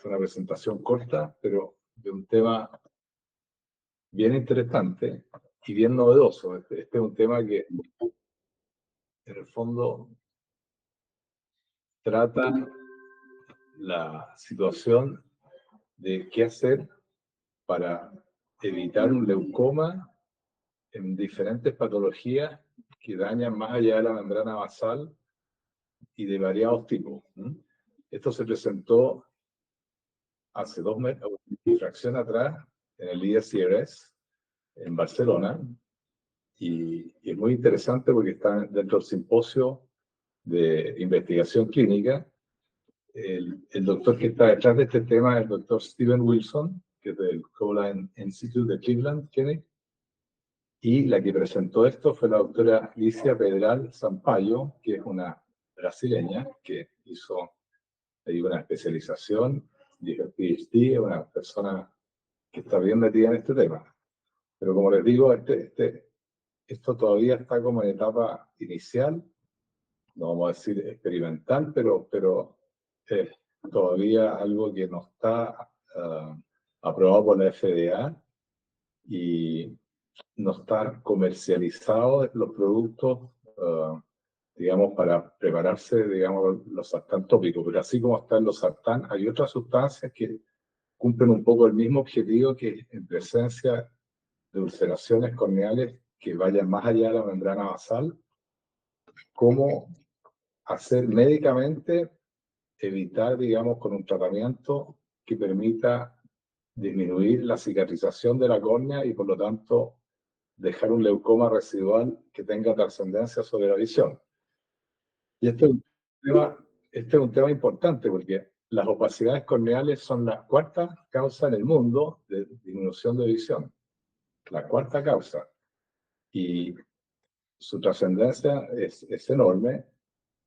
es una presentación corta, pero de un tema bien interesante y bien novedoso. Este es un tema que, en el fondo, trata la situación de qué hacer para evitar un leucoma en diferentes patologías que dañan más allá de la membrana basal y de variados tipos. Esto se presentó hace 2 meses, una fracción atrás, en el ISCRS, en Barcelona, y es muy interesante porque está dentro del simposio de investigación clínica. El doctor que está detrás de este tema es el doctor Steven Wilson, que es del Cowline Institute de Cleveland Clinic, y la que presentó esto fue la doctora Alicia Pedral Sampaio, que es una brasileña que hizo una especialización, dijo PhD, es una persona que está bien metida en este tema. Pero como les digo, esto todavía está como en etapa inicial, no vamos a decir experimental, pero es todavía algo que no está aprobado por la FDA y no está comercializado los productos, digamos, para prepararse, digamos, los sartán tópicos. Pero así como están los sartán, hay otras sustancias que cumplen un poco el mismo objetivo, que en presencia de ulceraciones corneales que vayan más allá de la membrana basal, cómo hacer médicamente, evitar, digamos, con un tratamiento que permita disminuir la cicatrización de la córnea y por lo tanto dejar un leucoma residual que tenga trascendencia sobre la visión. Y este es un tema importante porque las opacidades corneales son la cuarta causa en el mundo de disminución de visión. La cuarta causa. Y su trascendencia es enorme,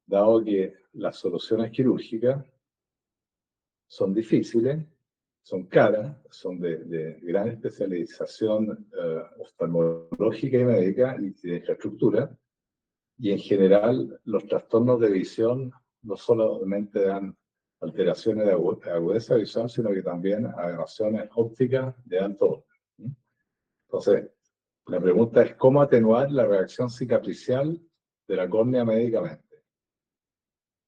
dado que las soluciones quirúrgicas son difíciles, son caras, son de gran especialización oftalmológica y médica y de infraestructura, y en general los trastornos de visión no solamente dan alteraciones de agudeza visual, sino que también aberraciones ópticas de alto orden. Entonces, la pregunta es cómo atenuar la reacción cicatricial de la córnea médicamente.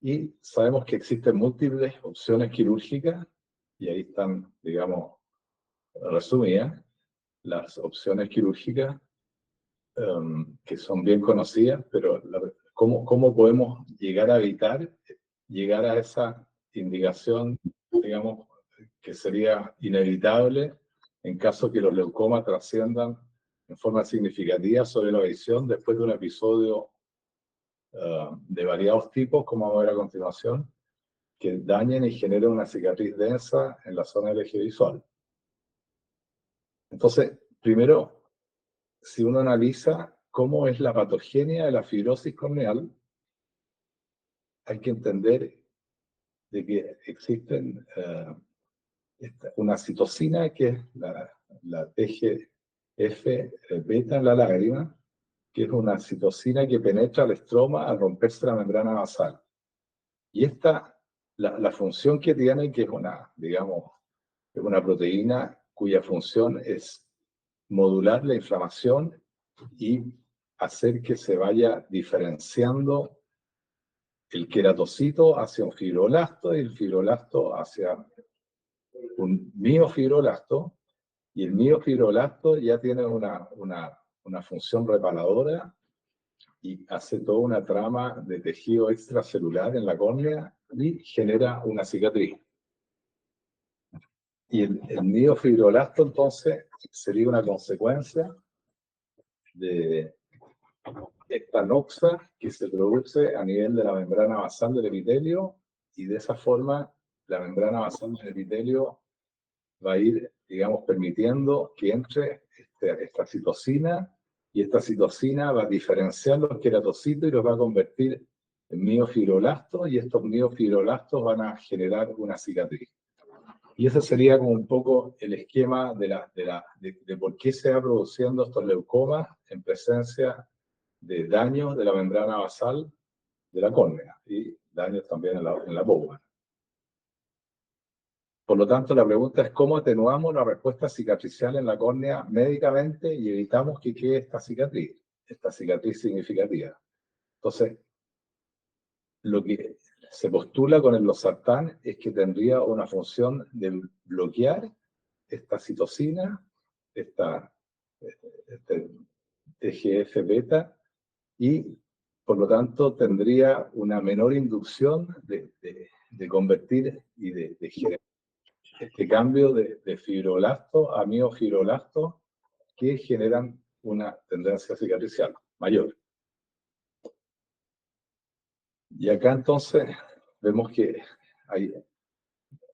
Y sabemos que existen múltiples opciones quirúrgicas, y ahí están, digamos, resumidas las opciones quirúrgicas que son bien conocidas, pero ¿cómo podemos llegar a evitar llegar a esa indicación, digamos, que sería inevitable en caso que los leucomas trasciendan en forma significativa sobre la visión después de un episodio de variados tipos, como vamos a ver a continuación, que dañen y generen una cicatriz densa en la zona del eje visual? Entonces, primero, si uno analiza cómo es la patogenia de la fibrosis corneal, hay que entender de que existen una citocina que es la TGF-beta en la lágrima, que es una citocina que penetra el estroma al romperse la membrana basal. Y la función que tiene, que es digamos, es una proteína cuya función es modular la inflamación y hacer que se vaya diferenciando el queratocito hacia un fibroblasto y el fibroblasto hacia un miofibroblasto, y el miofibroblasto ya tiene una función reparadora y hace toda una trama de tejido extracelular en la córnea y genera una cicatriz. Y el miofibroblasto entonces sería una consecuencia de esta noxa que se produce a nivel de la membrana basal del epitelio, y de esa forma la membrana basal del epitelio va a ir, digamos, permitiendo que entre esta citocina, y esta citocina va a diferenciar los queratocitos y los va a convertir en miofibroblastos, y estos miofibroblastos van a generar una cicatriz. Y ese sería como un poco el esquema de por qué se va produciendo estos leucomas en presencia de daños de la membrana basal de la córnea y daños también en la bóveda. Por lo tanto, la pregunta es cómo atenuamos la respuesta cicatricial en la córnea médicamente y evitamos que quede esta cicatriz significativa. Entonces, lo que se postula con el losartán es que tendría una función de bloquear esta citocina, este TGF-beta, y por lo tanto tendría una menor inducción de convertir y de generar este cambio de fibroblasto a miofibroblasto que generan una tendencia cicatricial mayor. Y acá entonces vemos que hay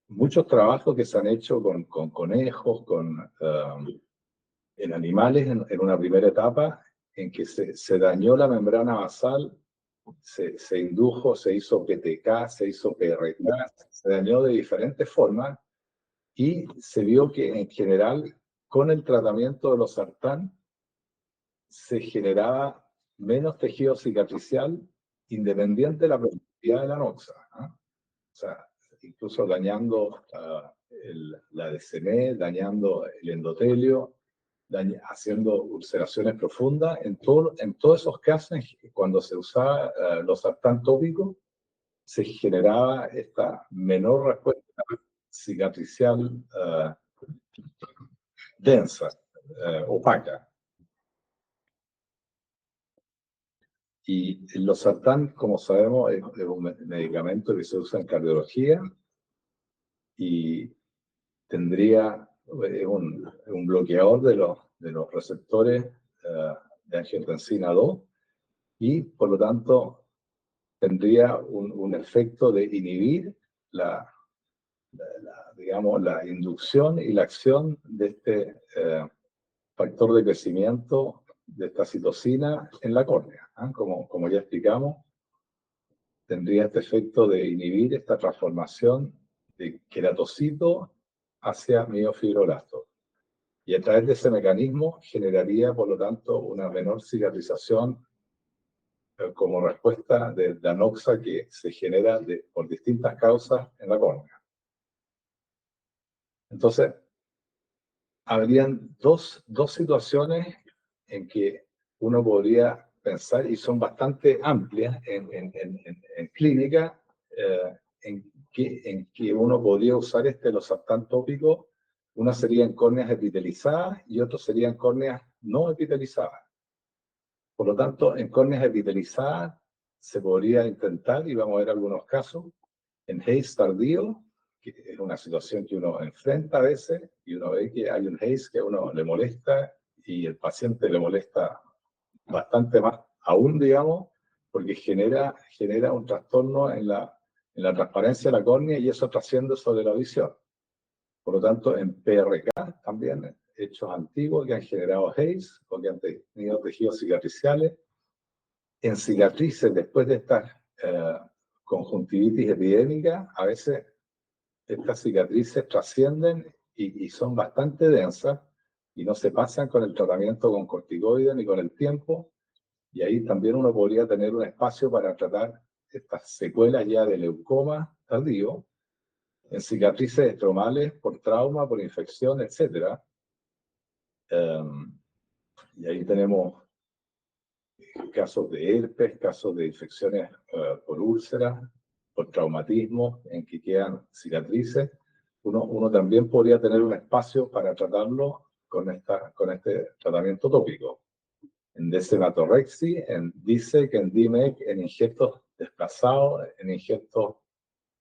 muchos trabajos que se han hecho con conejos, en animales en una primera etapa en que se dañó la membrana basal, se indujo, se hizo PTK, se hizo PRK, se dañó de diferentes formas y se vio que en general con el tratamiento de losartán se generaba menos tejido cicatricial independiente de la profundidad de la noxa. ¿Eh? O sea, incluso dañando la DCM, dañando el endotelio, haciendo ulceraciones profundas. En todos esos casos, cuando se usaba losartán tópico, se generaba esta menor respuesta cicatricial densa, opaca. Y el losartán, como sabemos, es un medicamento que se usa en cardiología y tendría un bloqueador de los receptores de angiotensina 2 y, por lo tanto, tendría un efecto de inhibir digamos, la inducción y la acción de este factor de crecimiento de esta citocina en la córnea. ¿Eh? Como ya explicamos, tendría este efecto de inhibir esta transformación de queratocito hacia miofibroblasto. Y a través de ese mecanismo generaría, por lo tanto, una menor cicatrización como respuesta de la noxa que se genera por distintas causas en la córnea. Entonces, habrían dos situaciones en que uno podría pensar, y son bastante amplias en clínica, en que uno podría usar este losartán tópico. Una sería en córneas epitelizadas y otro sería en córneas no epitelizadas. Por lo tanto, en córneas epitelizadas se podría intentar, y vamos a ver algunos casos, en Hayes tardío, que es una situación que uno enfrenta a veces, y uno ve que hay un Hayes que a uno le molesta, y el paciente le molesta bastante más aún, digamos, porque genera un trastorno en la transparencia de la córnea y eso trasciende sobre la visión. Por lo tanto, en PRK también, hechos antiguos que han generado Hayes o que han tenido tejidos cicatriciales, en cicatrices después de estas conjuntivitis epidémica, a veces estas cicatrices trascienden y son bastante densas y no se pasan con el tratamiento con corticoides ni con el tiempo, y ahí también uno podría tener un espacio para tratar estas secuelas ya de leucoma tardío, en cicatrices estromales por trauma, por infección, etc. Y ahí tenemos casos de herpes, casos de infecciones por úlceras, por traumatismo, en que quedan cicatrices. Uno también podría tener un espacio para tratarlo con este tratamiento tópico. En desematorrexi, en DISEC, en DIMEC, en injertos desplazados, en injertos,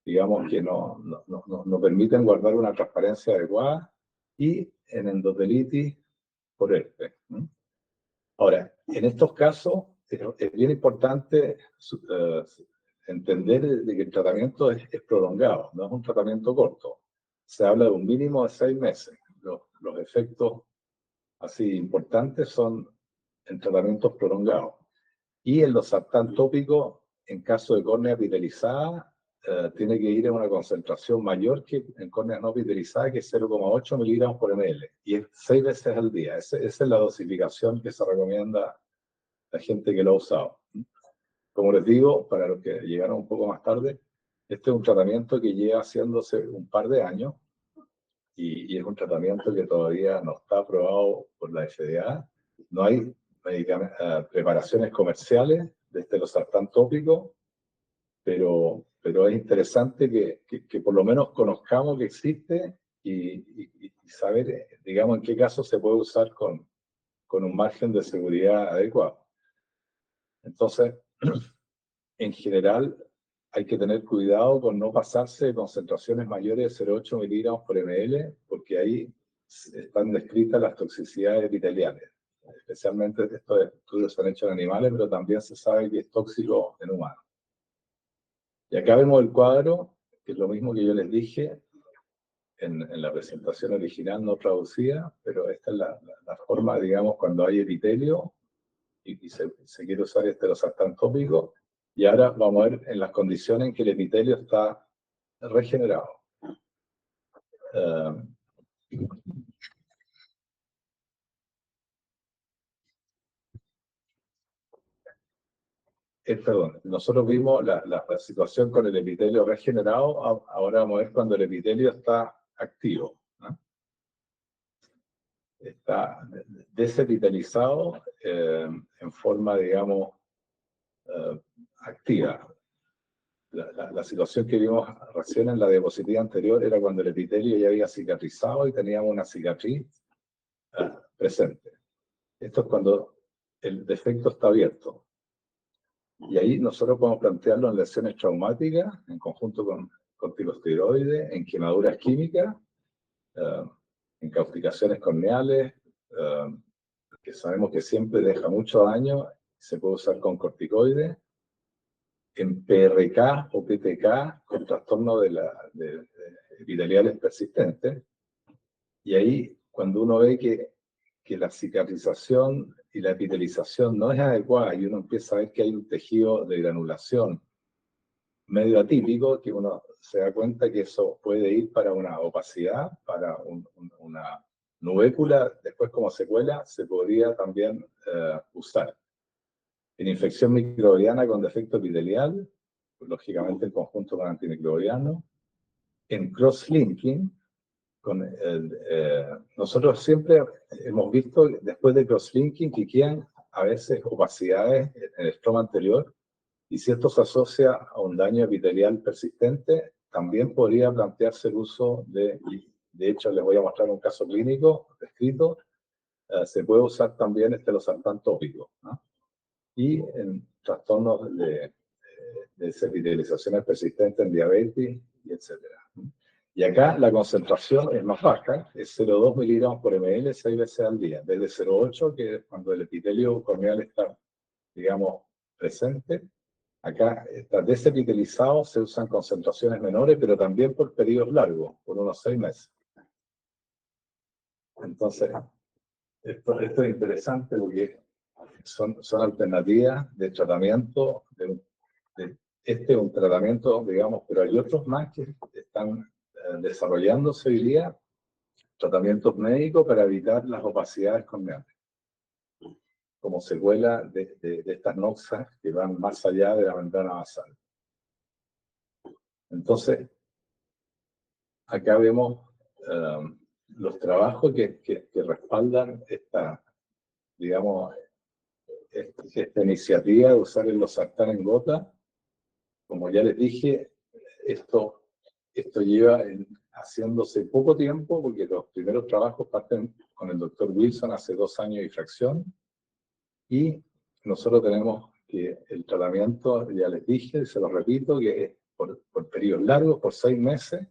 digamos, que no permiten guardar una transparencia adecuada, y en endotelitis por herpes. Ahora, en estos casos es bien importante entender de que el tratamiento es prolongado, no es un tratamiento corto. Se habla de un mínimo de 6 meses. Los efectos así importantes son en tratamientos prolongados. Y el losartán tópico, en caso de córnea epitelizada, tiene que ir a una concentración mayor que en córnea no epitelizada, que es 0,8 miligramos por ml. Y es 6 veces al día. Esa es la dosificación que se recomienda a la gente que lo ha usado. Como les digo, para los que llegaron un poco más tarde, este es un tratamiento que lleva haciéndose un par de años y es un tratamiento que todavía no está aprobado por la FDA. No hay preparaciones comerciales de este losartán tópico, pero es interesante que por lo menos conozcamos que existe y saber, digamos, en qué caso se puede usar con un margen de seguridad adecuado. Entonces, en general, hay que tener cuidado con no pasarse de concentraciones mayores de 0,8 miligramos por ml, porque ahí están descritas las toxicidades epiteliales. Especialmente estos estudios se han hecho en animales, pero también se sabe que es tóxico en humanos. Y acá vemos el cuadro, que es lo mismo que yo les dije en la presentación original no traducida, pero esta es la forma, digamos, cuando hay epitelio y se quiere usar este losartán tópico. Y ahora vamos a ver en las condiciones en que el epitelio está regenerado. Perdón, nosotros vimos la situación con el epitelio regenerado, ahora vamos a ver cuando el epitelio está activo, ¿no? Está desepitelizado en forma, digamos, activa. La situación que vimos recién en la diapositiva anterior era cuando el epitelio ya había cicatrizado y teníamos una cicatriz presente. Esto es cuando el defecto está abierto. Y ahí nosotros podemos plantearlo en lesiones traumáticas, en conjunto con corticosteroides, en quemaduras químicas, en cauticaciones corneales, que sabemos que siempre deja mucho daño, se puede usar con corticoides, en PRK o PTK, con trastornos de epiteliales persistentes. Y ahí, cuando uno ve que la cicatrización y la epitelización no es adecuada y uno empieza a ver que hay un tejido de granulación medio atípico, que uno se da cuenta que eso puede ir para una opacidad, para una nubécula, después como secuela se podría también usar. En infección microbiana con defecto epitelial, lógicamente en conjunto con antimicrobiano. En cross-linking, nosotros siempre hemos visto después de cross-linking que quedan a veces opacidades en el estroma anterior, y si esto se asocia a un daño epitelial persistente, también podría plantearse el uso de hecho les voy a mostrar un caso clínico descrito, se puede usar también este losartán tópico, ¿no? Y en trastornos de desepitelizaciones persistentes en diabetes, y etcétera. Y acá la concentración es más baja, es 0,2 miligramos por ml 6 veces al día, desde 0,8, que es cuando el epitelio corneal está, digamos, presente. Acá está desepitelizado, se usan concentraciones menores, pero también por periodos largos, por unos 6 meses. Entonces, esto es interesante porque son alternativas de tratamiento. Este es un tratamiento, digamos, pero hay otros más que están desarrollándose hoy día, tratamientos médicos para evitar las opacidades corneales, como secuela de estas noxas que van más allá de la membrana basal. Entonces, acá vemos los trabajos que respaldan digamos, esta iniciativa de usar el losartán en gota. Como ya les dije, esto lleva haciéndose poco tiempo, porque los primeros trabajos parten con el doctor Wilson hace 2 años y fracción, y nosotros tenemos que el tratamiento, ya les dije, se lo repito, que es por periodos largos, por 6 meses,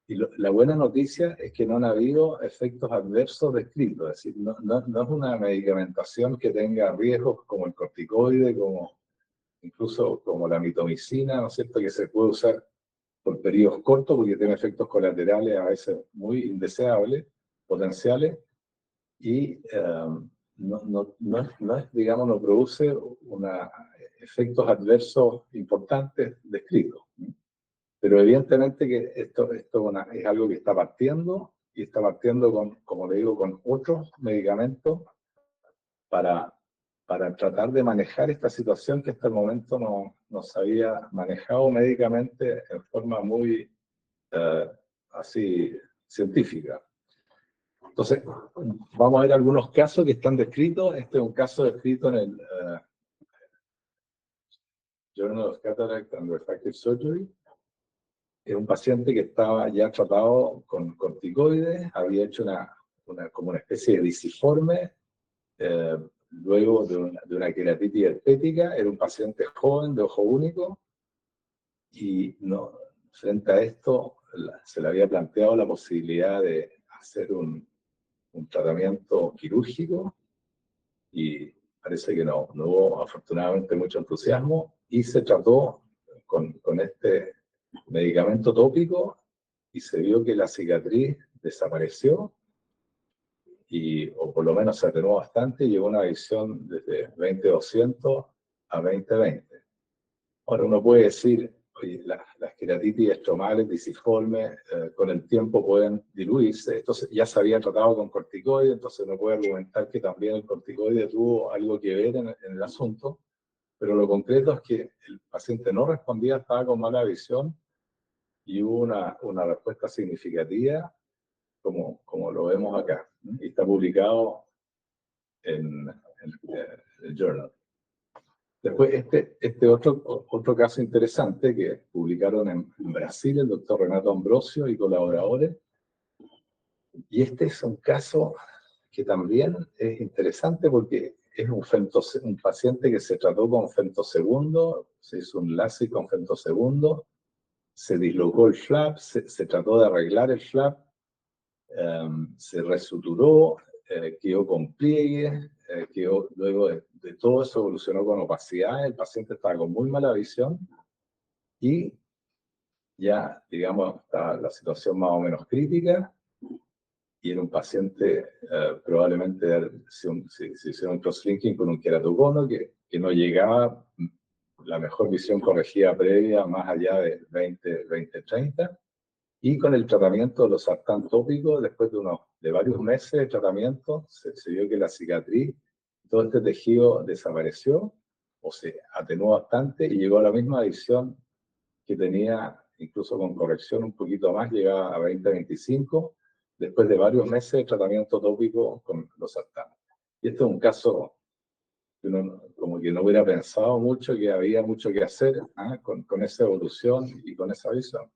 y la buena noticia es que no han habido efectos adversos descritos, es decir, no es una medicamentación que tenga riesgos como el corticoide, incluso como la mitomicina, ¿no es cierto?, que se puede usar por periodos cortos porque tiene efectos colaterales a veces muy indeseables, potenciales, y digamos, no produce efectos adversos importantes descritos. Pero evidentemente que esto es algo que está partiendo, y está partiendo con, como le digo, con otros medicamentos para tratar de manejar esta situación que hasta el momento no se había manejado médicamente en forma muy así científica. Entonces, vamos a ver algunos casos que están descritos. Este es un caso descrito en el Journal of Cataract and Refractive Surgery. Es un paciente que estaba ya tratado con corticoides, había hecho como una especie de lisiforme, luego de una queratitis herpética. Era un paciente joven, de ojo único, y no, frente a esto se le había planteado la posibilidad de hacer un tratamiento quirúrgico, y parece que no hubo afortunadamente mucho entusiasmo, y se trató con este medicamento tópico, y se vio que la cicatriz desapareció, o por lo menos se atenuó bastante, y llegó a una visión desde 20/200 a 20/20. Ahora uno puede decir, oye, las queratitis estromales, lisiformes, con el tiempo pueden diluirse. Entonces ya se había tratado con corticoides, entonces uno puede argumentar que también el corticoide tuvo algo que ver en el asunto, pero lo concreto es que el paciente no respondía, estaba con mala visión, y hubo una respuesta significativa, como lo vemos acá, y está publicado en el Journal. Después, este otro caso interesante que publicaron en Brasil el doctor Renato Ambrosio y colaboradores, y este es un caso que también es interesante porque es un paciente que se trató con femtosegundo, se hizo un LASIK con femtosegundo, se dislocó el flap, se trató de arreglar el flap, se resuturó, quedó con pliegues, luego de todo eso evolucionó con opacidad. El paciente estaba con muy mala visión y ya, digamos, estaba la situación más o menos crítica, y era un paciente probablemente, si hicieron un crosslinking con un queratocono que no llegaba la mejor visión corregida previa más allá de 20/30, y con el tratamiento de los sartán tópicos, después de varios meses de tratamiento, se vio que la cicatriz, todo este tejido desapareció o se atenuó bastante, y llegó a la misma visión que tenía, incluso con corrección un poquito más, llegaba a 20/25, después de varios meses de tratamiento tópico con los sartán. Y esto es un caso que uno como que no hubiera pensado mucho, que había mucho que hacer con esa evolución y con esa visión.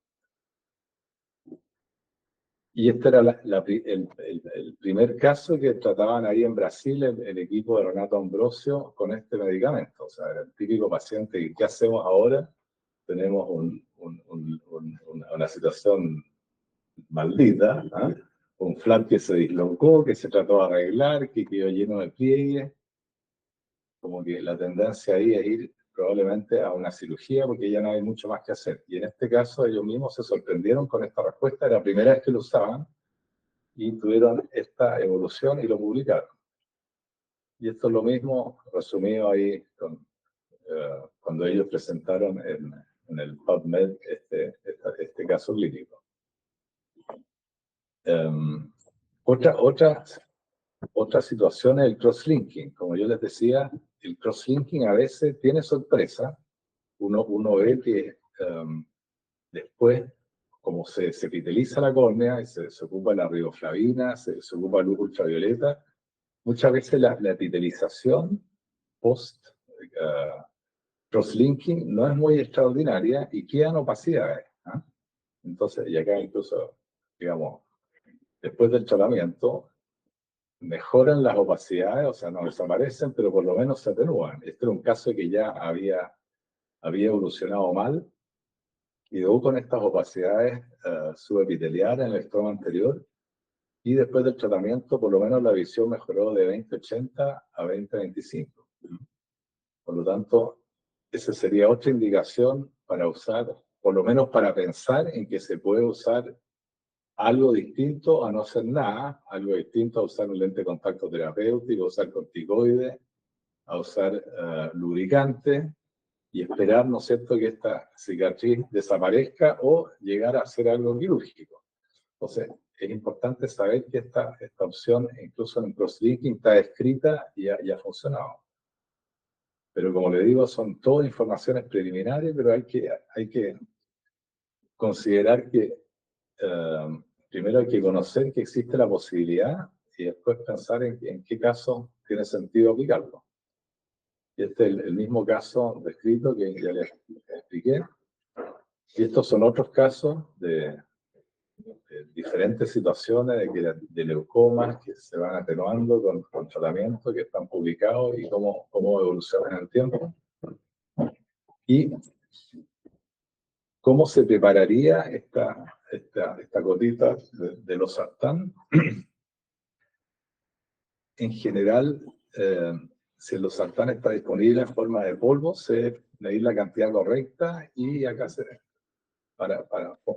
Y este era el primer caso que trataban ahí en Brasil, el equipo de Renato Ambrosio, con este medicamento. O sea, era el típico paciente, ¿y qué hacemos ahora? Tenemos una situación maldita, un flap que se dislocó, que se trató de arreglar, que quedó lleno de pliegues. Como que la tendencia ahí es ir probablemente a una cirugía, porque ya no hay mucho más que hacer. Y en este caso ellos mismos se sorprendieron con esta respuesta, era la primera vez que lo usaban, y tuvieron esta evolución y lo publicaron. Y esto es lo mismo resumido ahí cuando ellos presentaron en el PubMed este caso clínico. Otra situación es el crosslinking. Como yo les decía, el crosslinking a veces tiene sorpresa. Uno ve que después, como se epiteliza la córnea y se ocupa la riboflavina, se ocupa luz ultravioleta, muchas veces la epitelización post crosslinking no es muy extraordinaria y quedan opacidades. Entonces, y acá incluso, digamos, después del tratamiento, mejoran las opacidades, o sea, no desaparecen, pero por lo menos se atenúan. Este era un caso que ya había evolucionado mal, y luego con estas opacidades subepiteliales en el estroma anterior, y después del tratamiento, por lo menos la visión mejoró de 20/80 a 20/25. Por lo tanto, esa sería otra indicación para usar, por lo menos para pensar en que se puede usar algo distinto a no hacer nada, algo distinto a usar un lente de contacto terapéutico, a usar corticoides, a usar lubricante, y esperar, ¿no es cierto?, que esta cicatriz desaparezca o llegar a hacer algo quirúrgico. Entonces, es importante saber que esta opción, incluso en crosslinking, está escrita y ha funcionado. Pero como le digo, son todas informaciones preliminares, pero hay que considerar que primero hay que conocer que existe la posibilidad y después pensar en qué caso tiene sentido aplicarlo. Y este es el mismo caso descrito que ya les expliqué. Y estos son otros casos de diferentes situaciones de leucomas que se van atenuando con tratamientos que están publicados y cómo evolucionan en el tiempo. Y cómo se prepararía esta gotita de losartán. En general, si el losartán está disponible en forma de polvo, se debe medir la cantidad correcta y acá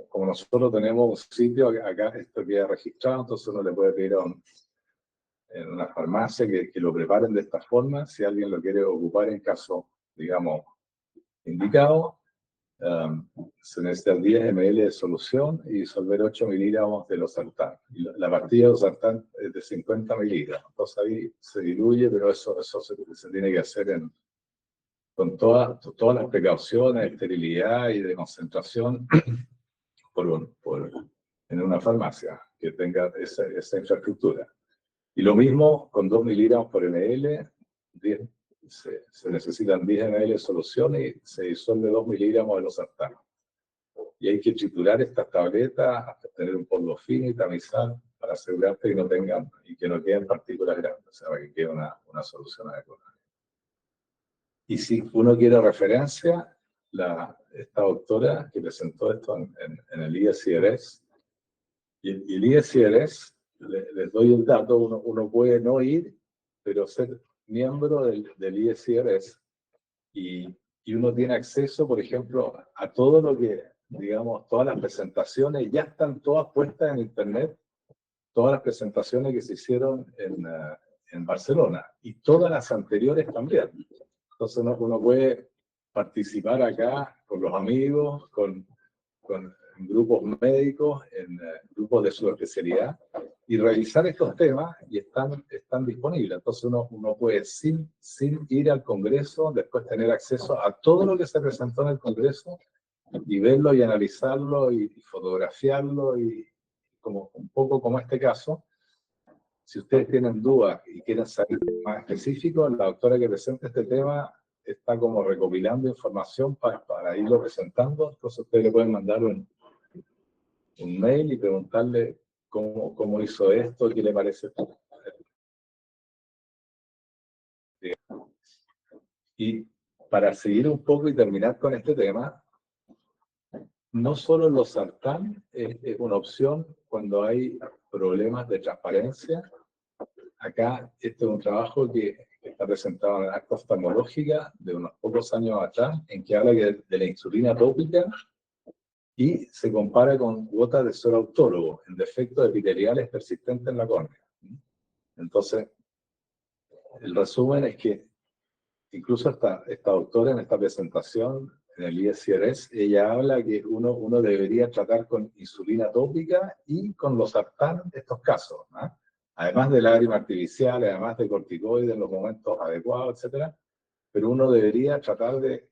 como nosotros tenemos un sitio, acá esto queda registrado, entonces uno le puede pedir en una farmacia que lo preparen de esta forma, si alguien lo quiere ocupar en caso, digamos, indicado. Se necesitan 10 ml de solución y disolver 8 miligramos de losartán. Y la partida de losartán es de 50 miligramos. Entonces ahí se diluye, pero eso se tiene que hacer con todas las precauciones de esterilidad y de concentración en una farmacia que tenga esa infraestructura. Y lo mismo con 2 miligramos por ml, se necesitan 10 ml de solución y se disuelve 2 miligramos de losartán. Y hay que triturar estas tabletas hasta tener un polvo fino y tamizar para asegurarte que no tengan y que no queden partículas grandes, o sea, para que quede una solución adecuada. Y si uno quiere referencia, esta doctora que presentó esto en el ISCRS, y el ISCRS, les doy el dato, uno puede no ir, pero ser miembro del ISCRS y uno tiene acceso, por ejemplo, a todo lo que, digamos, todas las presentaciones ya están todas puestas en internet, todas las presentaciones que se hicieron en Barcelona y todas las anteriores también. Entonces uno puede participar acá con los amigos, con grupos médicos, en grupos de su especialidad y revisar estos temas y están disponibles. Entonces uno puede, sin ir al Congreso, después tener acceso a todo lo que se presentó en el Congreso y verlo y analizarlo y fotografiarlo y un poco como este caso. Si ustedes tienen dudas y quieren saber más específico, la doctora que presenta este tema está como recopilando información para irlo presentando. Entonces ustedes le pueden mandar un mail y preguntarle cómo hizo esto, qué le parece. Y para seguir un poco y terminar con este tema, no solo el losartán es una opción cuando hay problemas de transparencia. Acá este es un trabajo que está presentado en la acta oftalmológica de unos pocos años atrás, en que habla de la insulina tópica y se compara con gotas de suero autólogo en defectos epiteliales persistentes en la córnea. Entonces, el resumen es que incluso esta doctora en esta presentación en el ISCRS, ella habla que uno debería tratar con insulina tópica y con losartán estos casos, ¿no? Además de lágrimas artificiales, además de corticoides en los momentos adecuados, etc. Pero uno debería tratar de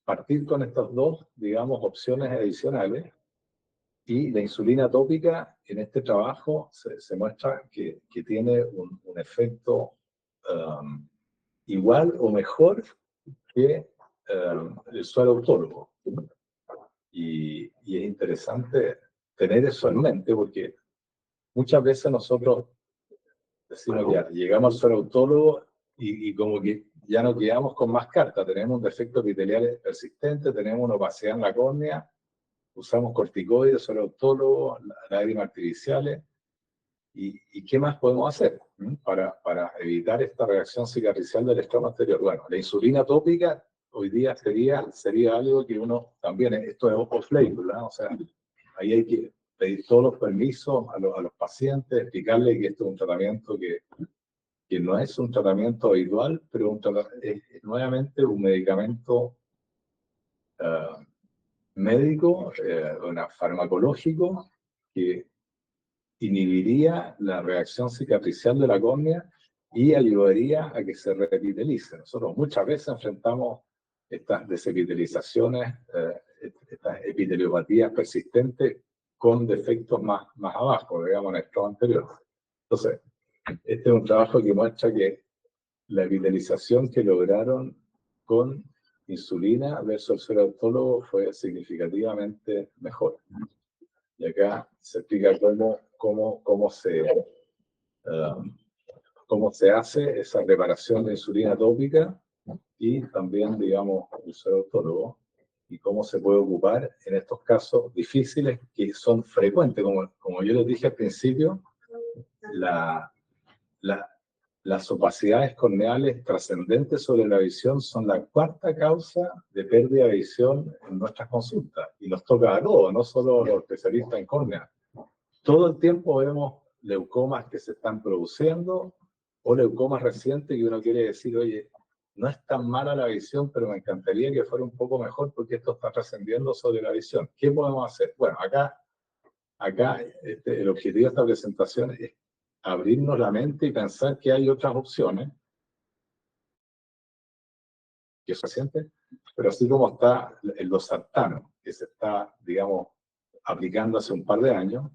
partir con estas dos, digamos, opciones adicionales. Y la insulina tópica en este trabajo se muestra que tiene un efecto igual o mejor que el suero autólogo. Y es interesante tener eso en mente porque muchas veces nosotros decimos ya, llegamos al suero autólogo y como que ya no quedamos con más cartas, tenemos un defecto epitelial persistente, tenemos una opacidad en la córnea, usamos corticoides, suero autólogo, lágrimas artificiales, ¿y qué más podemos hacer para evitar esta reacción cicatricial del estroma anterior? Bueno, la insulina tópica hoy día sería algo que uno también, esto es off-label, ¿no? O sea, ahí hay que pedir todos los permisos a los pacientes, explicarles que esto es un tratamiento que no es un tratamiento habitual, pero es nuevamente un medicamento médico, farmacológico, que inhibiría la reacción cicatricial de la córnea y ayudaría a que se reepitelice. Nosotros muchas veces enfrentamos estas desepitelizaciones, estas epiteliopatías persistentes con defectos más abajo, digamos, en el estado anterior. Entonces, este es un trabajo que muestra que la vitalización que lograron con insulina versus el suero autólogo fue significativamente mejor. Y acá se explica cómo se hace esa preparación de insulina tópica y también, digamos, el suero autólogo, y cómo se puede ocupar en estos casos difíciles que son frecuentes. Como yo les dije al principio, las opacidades corneales trascendentes sobre la visión son la cuarta causa de pérdida de visión en nuestras consultas. Y nos toca a todos, no solo a los especialistas en córnea. Todo el tiempo vemos leucomas que se están produciendo o leucomas recientes que uno quiere decir, oye, no es tan mala la visión, pero me encantaría que fuera un poco mejor porque esto está trascendiendo sobre la visión. ¿Qué podemos hacer? Bueno, acá el objetivo de esta presentación es abrirnos la mente y pensar que hay otras opciones que es reciente, pero así como está el losartano, que se está, digamos, aplicando hace un par de años,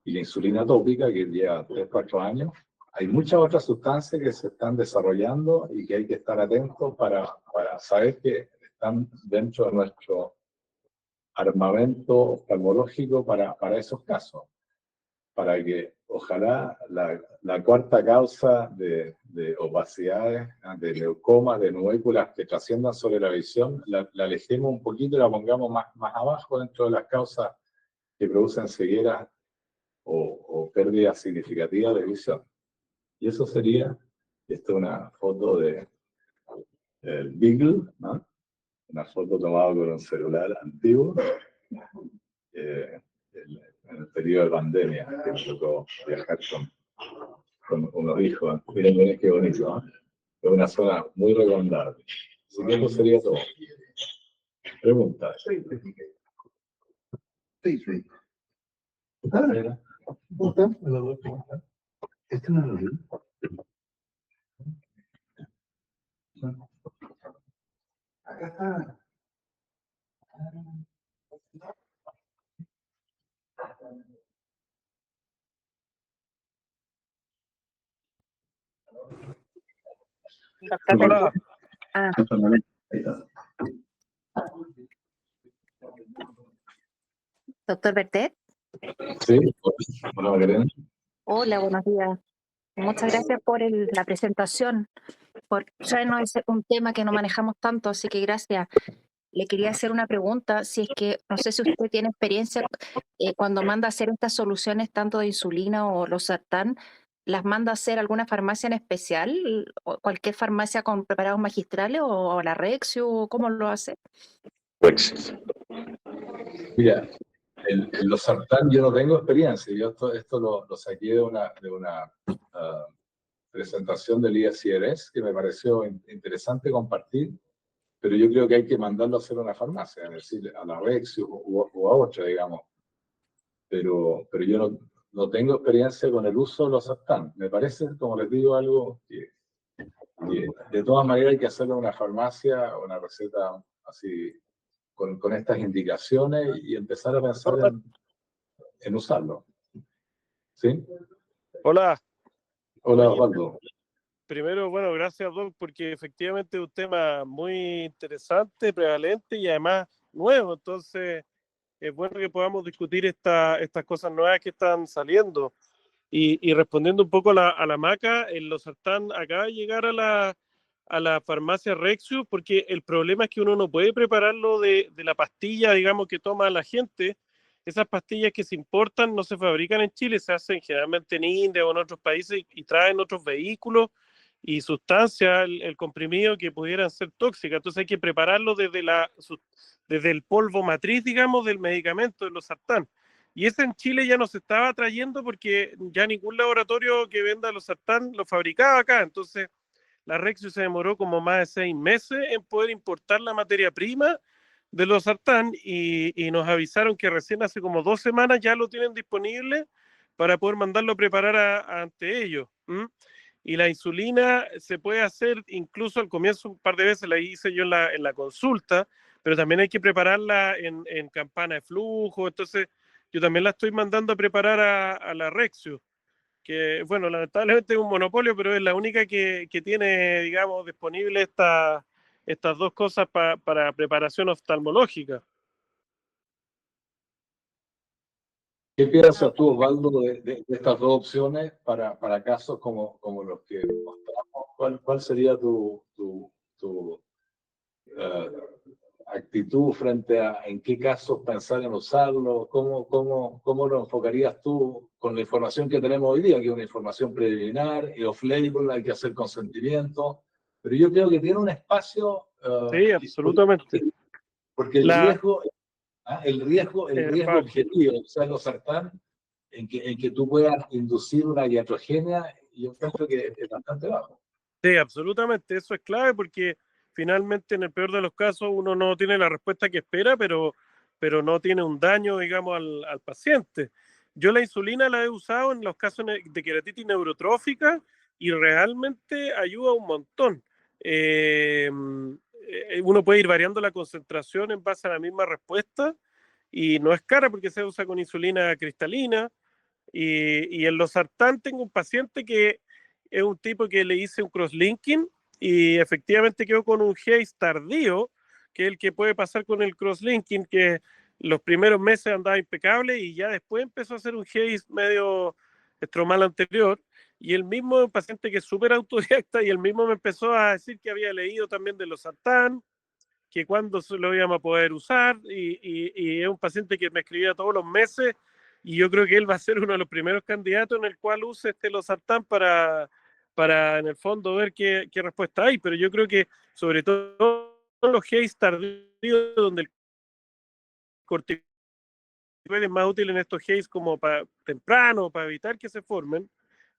y la insulina tópica, que lleva 3 o 4 años, hay muchas otras sustancias que se están desarrollando y que hay que estar atentos para saber que están dentro de nuestro armamento oftalmológico para esos casos, para que ojalá la cuarta causa de opacidades, de leucomas, de nuvéculas que trasciendan sobre la visión, la alejemos un poquito y la pongamos más abajo dentro de las causas que producen cegueras o pérdidas significativas de visión. Y eso sería, esto es una foto del Beagle, ¿no? Una foto tomada con un celular antiguo, en el periodo de pandemia, que me tocó viajar con unos hijos. Miren qué bonito, ¿no? Es una zona muy recomendable. Así que eso sería todo. Preguntas. Sí. Este no lo vi. Acá está. Hola. Doctor Bertet. Sí, hola Magdalena. Hola, buenos días. Muchas gracias por la presentación, por traernos un tema que no manejamos tanto, así que gracias. Le quería hacer una pregunta, si es que, no sé si usted tiene experiencia cuando manda a hacer estas soluciones tanto de insulina o losartán, ¿las manda a hacer alguna farmacia en especial? ¿O cualquier farmacia con preparados magistrales o la Rexio? ¿Cómo lo hace? Mira, el losartán yo no tengo experiencia, yo esto lo saqué de una presentación del ISCRS que me pareció interesante compartir, pero yo creo que hay que mandarlo a hacer a una farmacia, es decir, a la Rexio o a otra, digamos. Pero yo no tengo experiencia con el uso de losartán. Me parece, como les digo, algo que de todas maneras hay que hacerlo en una farmacia o una receta así con estas indicaciones y empezar a pensar en usarlo. ¿Sí? Hola. Hola, Osvaldo. Primero, bueno, gracias, Doc, porque efectivamente es un tema muy interesante, prevalente y además nuevo. Entonces, es bueno que podamos discutir estas cosas nuevas que están saliendo. Y respondiendo un poco a la Maca, el losartán acaba de llegar a la farmacia Rexio, porque el problema es que uno no puede prepararlo de la pastilla, digamos, que toma la gente. Esas pastillas que se importan no se fabrican en Chile, se hacen generalmente en India o en otros países y traen otros vehículos y sustancias, el comprimido, que pudieran ser tóxicas. Entonces hay que prepararlo desde el polvo matriz, digamos, del medicamento, de losartán. Y ese en Chile ya no se estaba trayendo porque ya ningún laboratorio que venda losartán lo fabricaba acá. Entonces la Rexio se demoró como más de 6 meses en poder importar la materia prima de losartán y nos avisaron que recién hace como 2 semanas ya lo tienen disponible para poder mandarlo a preparar ante ellos. Y la insulina se puede hacer incluso al comienzo, un par de veces la hice yo en la consulta, pero también hay que prepararla en campana de flujo. Entonces yo también la estoy mandando a preparar a la Rexio, que, bueno, lamentablemente es un monopolio, pero es la única que tiene, digamos, disponible estas dos cosas para preparación oftalmológica. ¿Qué piensas tú, Osvaldo, de estas dos opciones para casos como los que mostramos? ¿Cuál sería tu actitud frente a en qué casos pensar en usarlo? ¿Cómo lo enfocarías tú con la información que tenemos hoy día, que es una información preliminar y off-label, hay que hacer consentimiento? Pero yo creo que tiene un espacio... Sí, absolutamente. Porque el riesgo... El riesgo objetivo, o sea, los sartán, en que tú puedas inducir una iatrogenia, yo encuentro que es bastante bajo. Sí, absolutamente, eso es clave porque finalmente en el peor de los casos uno no tiene la respuesta que espera, pero no tiene un daño, digamos, al paciente. Yo la insulina la he usado en los casos de queratitis neurotrófica y realmente ayuda un montón. Uno puede ir variando la concentración en base a la misma respuesta y no es cara porque se usa con insulina cristalina. Y en los sartán tengo un paciente que es un tipo que le hice un crosslinking y efectivamente quedó con un haze tardío, que es el que puede pasar con el crosslinking, que los primeros meses andaba impecable y ya después empezó a hacer un haze medio estromal anterior. Y el mismo paciente que es súper autodidacta y el mismo me empezó a decir que había leído también de los sartán, que cuándo lo íbamos a poder usar y es un paciente que me escribía todos los meses y yo creo que él va a ser uno de los primeros candidatos en el cual use losartán para en el fondo ver qué respuesta hay, pero yo creo que sobre todo los haze tardíos donde el corticoide es más útil en estos haze como para temprano, para evitar que se formen,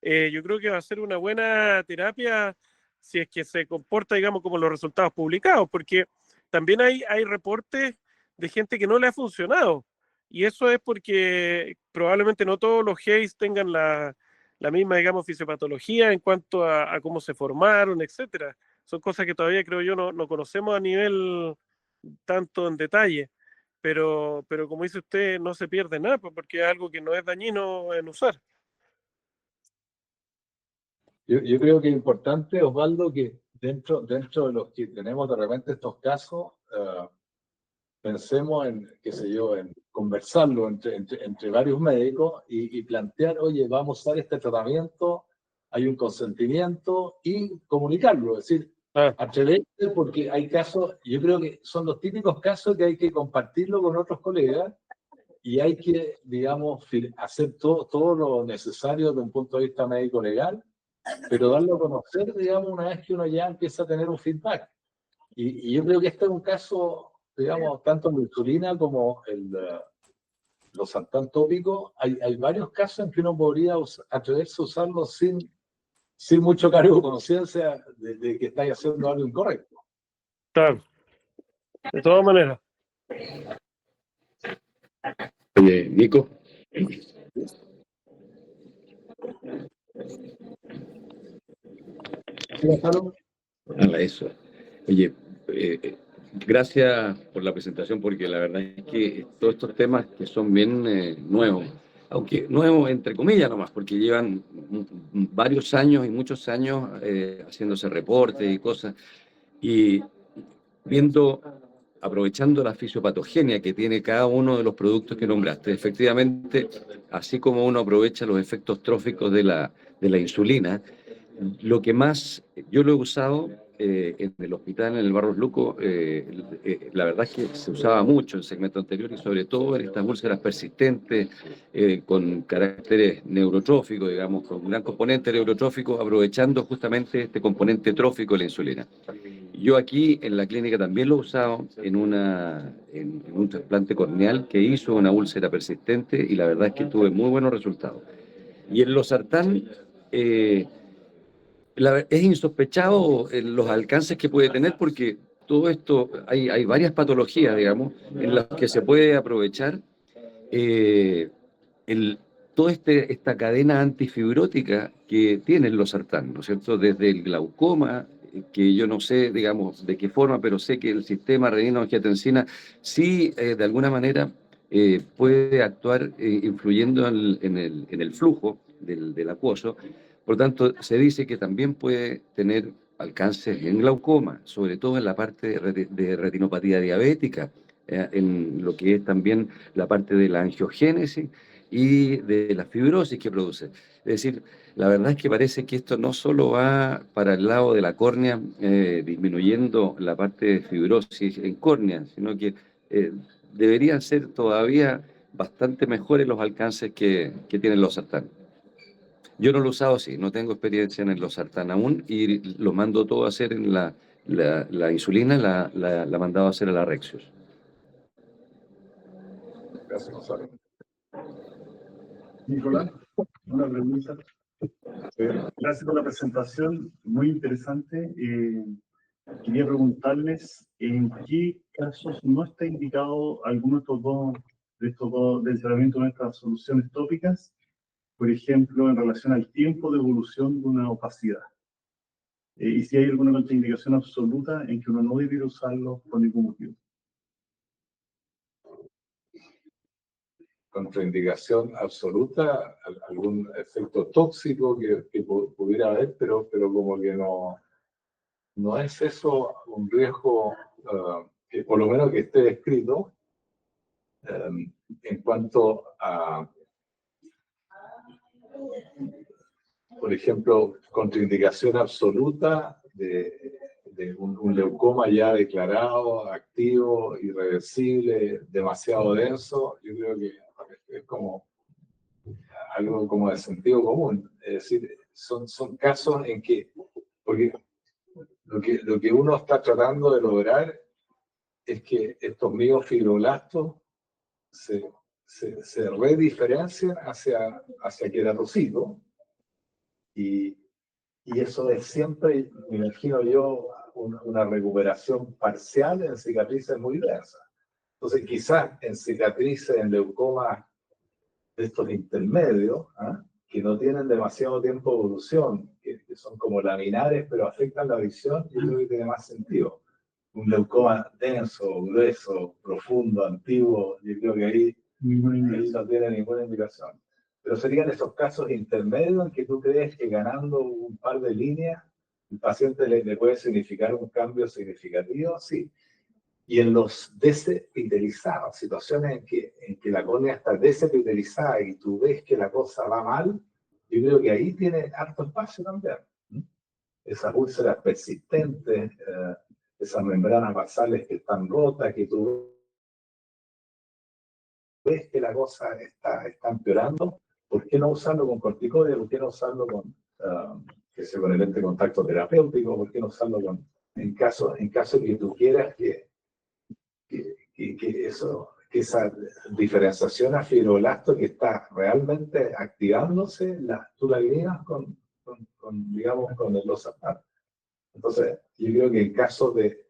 yo creo que va a ser una buena terapia si es que se comporta, digamos, como los resultados publicados, porque también hay reportes de gente que no le ha funcionado. Y eso es porque probablemente no todos los haze tengan la misma, digamos, fisiopatología en cuanto a cómo se formaron, etcétera. Son cosas que todavía creo yo no conocemos a nivel tanto en detalle. Pero como dice usted, no se pierde nada porque es algo que no es dañino en usar. Yo creo que es importante, Osvaldo, que dentro de los que tenemos de repente estos casos, pensemos en, qué sé yo, en conversarlo entre varios médicos y plantear, oye, vamos a usar este tratamiento, hay un consentimiento y comunicarlo, es decir, atreverse porque hay casos, yo creo que son los típicos casos que hay que compartirlo con otros colegas y hay que, digamos, hacer todo lo necesario desde un punto de vista médico-legal, pero darlo a conocer, digamos, una vez que uno ya empieza a tener un feedback. Y yo creo que este es un caso, digamos, tanto en la insulina como los sartán tópicos, hay varios casos en que uno podría atreverse a usarlo sin mucho cargo de conciencia de que estáis haciendo algo incorrecto. Claro, de todas maneras. Oye, Nico. Eso. Oye, gracias por la presentación, porque la verdad es que todos estos temas que son bien nuevos, aunque nuevos entre comillas nomás, porque llevan varios años y muchos años haciéndose reportes y cosas, y aprovechando la fisiopatogenia que tiene cada uno de los productos que nombraste. Efectivamente, así como uno aprovecha los efectos tróficos de la insulina, lo que más yo lo he usado en el hospital, en el Barros Luco, la verdad es que se usaba mucho en el segmento anterior y sobre todo en estas úlceras persistentes con caracteres neurotróficos, digamos, con un gran componente neurotrófico, aprovechando justamente este componente trófico de la insulina. Yo aquí en la clínica también lo he usado en un trasplante corneal que hizo una úlcera persistente y la verdad es que tuve muy buenos resultados. Y en losartán es insospechado los alcances que puede tener porque todo esto, hay varias patologías, digamos, en las que se puede aprovechar toda esta cadena antifibrótica que tiene el losartán, ¿no es cierto? Desde el glaucoma, que yo no sé, digamos, de qué forma, pero sé que el sistema renina-angiotensina sí, de alguna manera, puede actuar influyendo en el flujo del acuoso. Por lo tanto, se dice que también puede tener alcances en glaucoma, sobre todo en la parte de retinopatía diabética, en lo que es también la parte de la angiogénesis y de la fibrosis que produce. Es decir, la verdad es que parece que esto no solo va para el lado de la córnea, disminuyendo la parte de fibrosis en córnea, sino que deberían ser todavía bastante mejores los alcances que tienen los sartán. Yo no lo he usado así, no tengo experiencia en el losartán aún y lo mando todo a hacer en la insulina, la mandaba a hacer a la Rexios. Gracias, Gonzalo. Nicolás, una pregunta. Gracias por la presentación, muy interesante. Quería preguntarles en qué casos no está indicado alguno de estos dos de encerramiento de nuestras soluciones tópicas, por ejemplo, en relación al tiempo de evolución de una opacidad. Y si hay alguna contraindicación absoluta en que uno no debiera usarlo por ningún motivo. Contraindicación absoluta, algún efecto tóxico que pudiera haber, pero como que no es eso un riesgo que por lo menos que esté descrito en cuanto a, por ejemplo, contraindicación absoluta de un leucoma ya declarado, activo, irreversible, demasiado denso. Yo creo que es como algo como de sentido común. Es decir, son casos en que, porque lo que uno está tratando de lograr es que estos miofibroblastos se rediferencian hacia queratocitos y eso es siempre, me imagino yo, una recuperación parcial en cicatrices muy densas. Entonces, quizás en cicatrices, en leucomas de estos intermedios, que no tienen demasiado tiempo de evolución, que son como laminares, pero afectan la visión, yo creo que tiene más sentido. Un leucoma denso, grueso, profundo, antiguo, yo creo que ahí no tiene ninguna indicación. Pero serían esos casos intermedios en que tú crees que ganando un par de líneas, el paciente le puede significar un cambio significativo, sí. Y en los desepitelizados, situaciones en que la córnea está desepitelizada y tú ves que la cosa va mal, yo creo que ahí tiene harto espacio también. Esas úlceras persistentes, esas membranas basales que están rotas, que tú ves que la cosa está empeorando, ¿por qué no usarlo con corticoides? ¿Por qué no usarlo con el lente contacto terapéutico? ¿Por qué no usarlo en caso que tú quieras que esa diferenciación a fibroblasto que está realmente activándose, tú la eliminas digamos, con el losartán? Entonces, yo creo que en caso de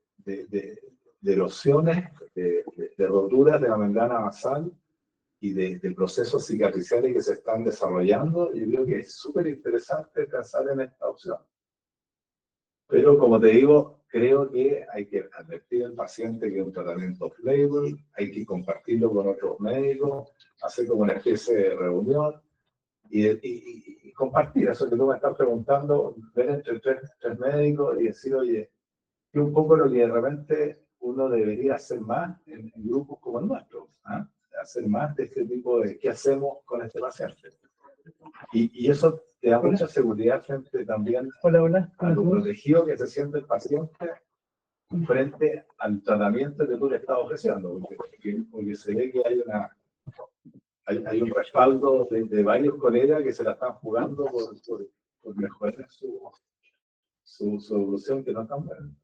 erosiones, de roturas de la membrana basal y de procesos cicatriciales que se están desarrollando, yo creo que es súper interesante pensar en esta opción. Pero como te digo, creo que hay que advertir al paciente que es un tratamiento off-label, hay que compartirlo con otros médicos, hacer como una especie de reunión y compartir eso que tú me estás preguntando, ver entre tres médicos y decir, oye, que un poco lo que de repente uno debería hacer más en grupos como el nuestro, hacer más de este tipo de qué hacemos con este paciente. Y eso te da mucha seguridad frente también a lo protegido que se siente el paciente frente al tratamiento que tú le estás ofreciendo, porque se ve que hay un respaldo de varios colegas que se la están jugando por mejorar su evolución, que no están bien.